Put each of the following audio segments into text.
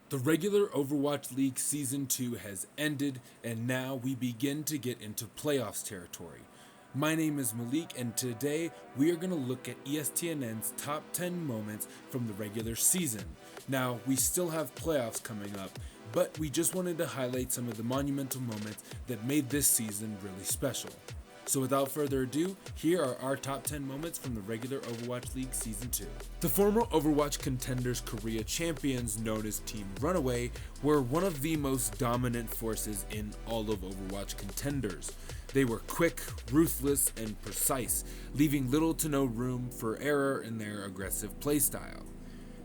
The regular Overwatch League Season 2 has ended, and now we begin to get into playoffs territory. My name is Malik, and today we are going to look at ESTNN's top 10 moments from the regular season. Now, we still have playoffs coming up, but we just wanted to highlight some of the monumental moments that made this season really special. So without further ado, here are our top 10 moments from the regular Overwatch League Season 2. The former Overwatch Contenders Korea champions known as Team Runaway were one of the most dominant forces in all of Overwatch Contenders. They were quick, ruthless, and precise, leaving little to no room for error in their aggressive playstyle.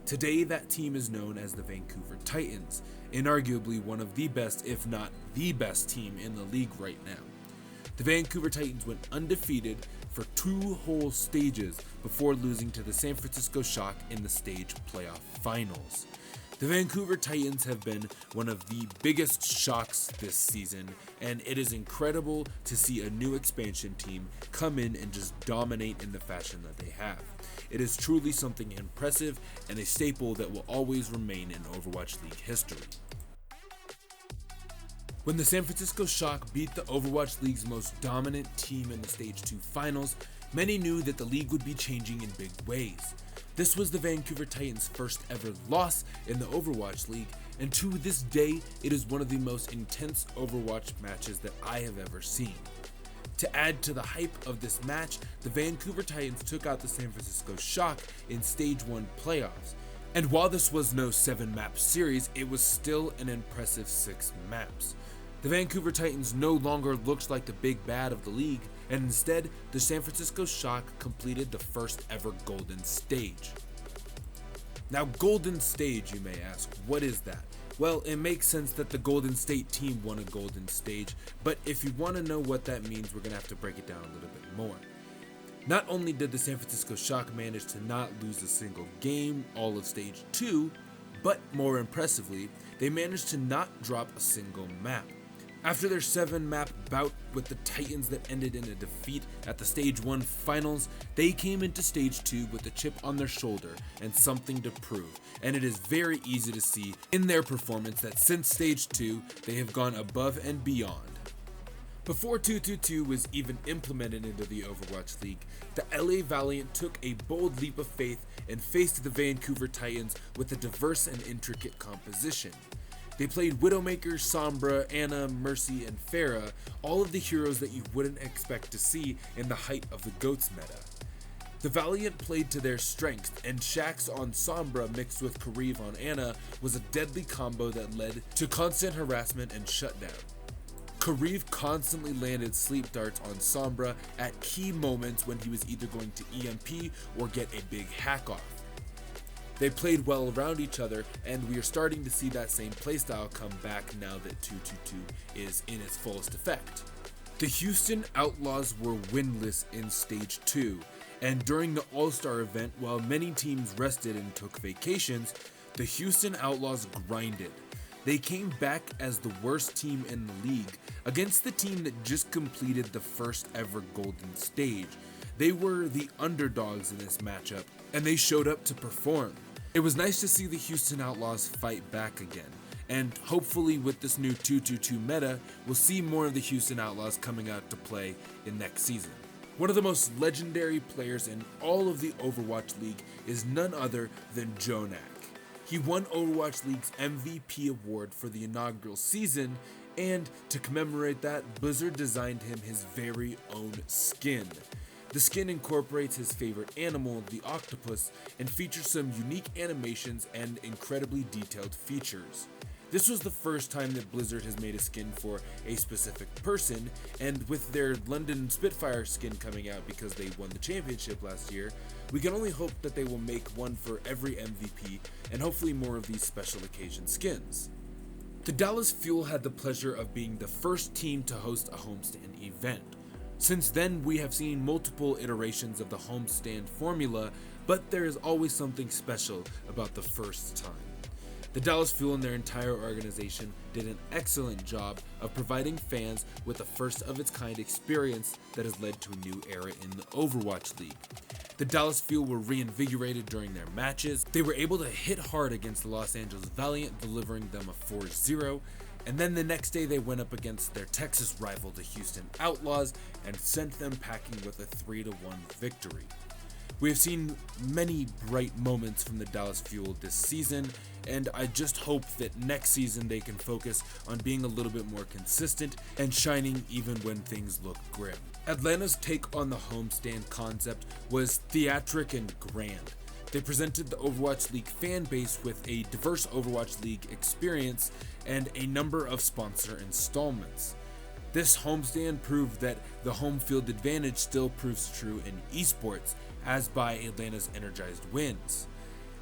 Today, that team is known as the Vancouver Titans, inarguably one of the best, if not the best team in the league right now. The Vancouver Titans went undefeated for 2 whole stages before losing to the San Francisco Shock in the stage playoff finals. The Vancouver Titans have been one of the biggest shocks this season, and it is incredible to see a new expansion team come in and just dominate in the fashion that they have. It is truly something impressive and a staple that will always remain in Overwatch League history. When the San Francisco Shock beat the Overwatch League's most dominant team in the Stage 2 finals, many knew that the league would be changing in big ways. This was the Vancouver Titans' first ever loss in the Overwatch League, and to this day, it is one of the most intense Overwatch matches that I have ever seen. To add to the hype of this match, the Vancouver Titans took out the San Francisco Shock in Stage 1 playoffs. And while this was no 7-map series, it was still an impressive 6 maps. The Vancouver Titans no longer looked like the big bad of the league, and instead, the San Francisco Shock completed the first ever Golden Stage. Now, Golden Stage, you may ask, what is that? Well, it makes sense that the Golden State team won a Golden Stage, but if you want to know what that means, we're going to have to break it down a little bit more. Not only did the San Francisco Shock manage to not lose a single game all of Stage 2, but more impressively, they managed to not drop a single map. After their 7-map bout with the Titans that ended in a defeat at the Stage 1 finals, they came into Stage 2 with a chip on their shoulder and something to prove, and it is very easy to see in their performance that since Stage 2, they have gone above and beyond. Before 222 was even implemented into the Overwatch League, the LA Valiant took a bold leap of faith and faced the Vancouver Titans with a diverse and intricate composition. They played Widowmaker, Sombra, Ana, Mercy, and Pharah, all of the heroes that you wouldn't expect to see in the height of the GOATS meta. The Valiant played to their strengths, and Shax on Sombra mixed with Kariv on Ana was a deadly combo that led to constant harassment and shutdown. Kariv constantly landed sleep darts on Sombra at key moments when he was either going to EMP or get a big hack off. They played well around each other, and we are starting to see that same playstyle come back now that 222 is in its fullest effect. The Houston Outlaws were winless in Stage 2, and during the All-Star event, while many teams rested and took vacations, the Houston Outlaws grinded. They came back as the worst team in the league against the team that just completed the first ever Golden Stage. They were the underdogs in this matchup, and they showed up to perform. It was nice to see the Houston Outlaws fight back again, and hopefully with this new 222 meta, we'll see more of the Houston Outlaws coming out to play in next season. One of the most legendary players in all of the Overwatch League is none other than Jonak. He won Overwatch League's MVP award for the inaugural season, and to commemorate that, Blizzard designed him his very own skin. The skin incorporates his favorite animal, the octopus, and features some unique animations and incredibly detailed features. This was the first time that Blizzard has made a skin for a specific person, and with their London Spitfire skin coming out because they won the championship last year, we can only hope that they will make one for every MVP and hopefully more of these special occasion skins. The Dallas Fuel had the pleasure of being the first team to host a homestand event. Since then, we have seen multiple iterations of the homestand formula, but there is always something special about the first time. The Dallas Fuel and their entire organization did an excellent job of providing fans with a first-of-its-kind experience that has led to a new era in the Overwatch League. The Dallas Fuel were reinvigorated during their matches. They were able to hit hard against the Los Angeles Valiant, delivering them a 4-0, and then the next day they went up against their Texas rival, the Houston Outlaws, and sent them packing with a 3-1 victory. We have seen many bright moments from the Dallas Fuel this season, and I just hope that next season they can focus on being a little bit more consistent and shining even when things look grim. Atlanta's take on the Homestand concept was theatric and grand. They presented the Overwatch League fan base with a diverse Overwatch League experience and a number of sponsor installments. This homestand proved that the home field advantage still proves true in esports, as by Atlanta's energized wins.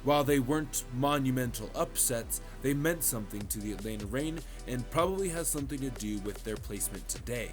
While they weren't monumental upsets, they meant something to the Atlanta Reign and probably has something to do with their placement today.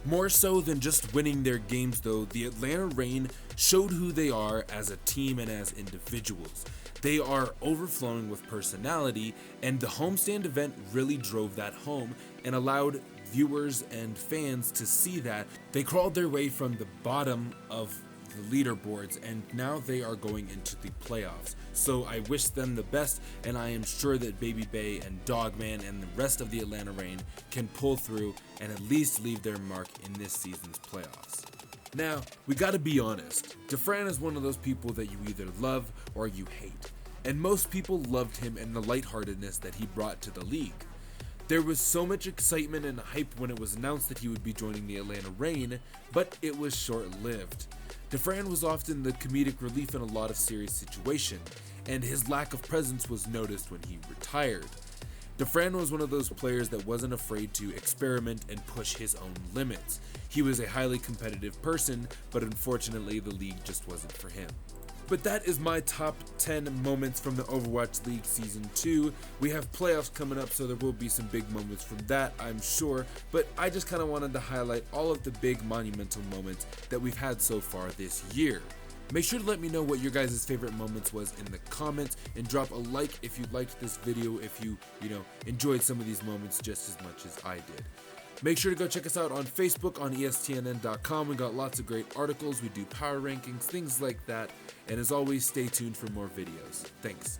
More so than just winning their games though, the Atlanta Reign showed who they are as a team and as individuals. They are overflowing with personality, and the homestand event really drove that home and allowed viewers and fans to see that. They crawled their way from the bottom of the leaderboards, and now they are going into the playoffs. So I wish them the best, and I am sure that Baby Bay and Dogman and the rest of the Atlanta Reign can pull through and at least leave their mark in this season's playoffs. Now, we gotta be honest, Dafran is one of those people that you either love or you hate, and most people loved him and the lightheartedness that he brought to the league. There was so much excitement and hype when it was announced that he would be joining the Atlanta Reign, but it was short-lived. Dafran was often the comedic relief in a lot of serious situations, and his lack of presence was noticed when he retired. Dafran was one of those players that wasn't afraid to experiment and push his own limits. He was a highly competitive person, but unfortunately the league just wasn't for him. But that is my top 10 moments from the Overwatch League Season 2. We have playoffs coming up, so there will be some big moments from that, I'm sure. But I just kind of wanted to highlight all of the big monumental moments that we've had so far this year. Make sure to let me know what your guys' favorite moments was in the comments, and drop a like if you liked this video, if you enjoyed some of these moments just as much as I did. Make sure to go check us out on Facebook, on ESTNN.com. We got lots of great articles, we do power rankings, things like that. And as always, stay tuned for more videos. Thanks.